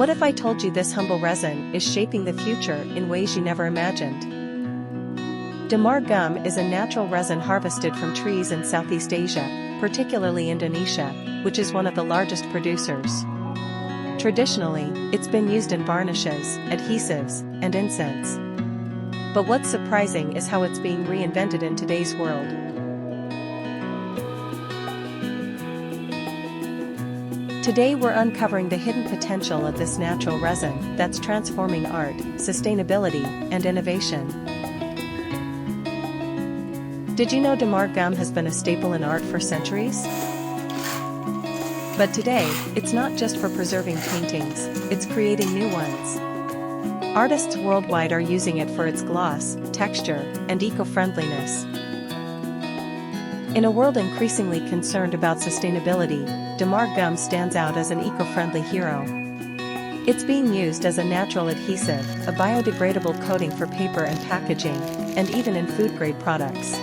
What if I told you this humble resin is shaping the future in ways you never imagined? Damar gum is a natural resin harvested from trees in Southeast Asia, particularly Indonesia, which is one of the largest producers. Traditionally, it's been used in varnishes, adhesives, and incense. But what's surprising is how it's being reinvented in today's world. Today we're uncovering the hidden potential of this natural resin that's transforming art, sustainability, and innovation. Did you know Damar gum has been a staple in art for centuries? But today, it's not just for preserving paintings, it's creating new ones. Artists worldwide are using it for its gloss, texture, and eco-friendliness. In a world increasingly concerned about sustainability, Damar gum stands out as an eco-friendly hero. It's being used as a natural adhesive, a biodegradable coating for paper and packaging, and even in food-grade products.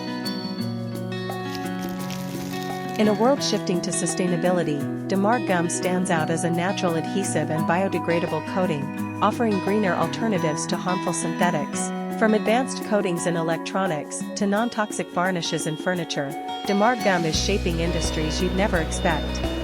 In a world shifting to sustainability, Damar gum stands out as a natural adhesive and biodegradable coating, offering greener alternatives to harmful synthetics. From advanced coatings in electronics to non-toxic varnishes in furniture, Damar gum is shaping industries you'd never expect.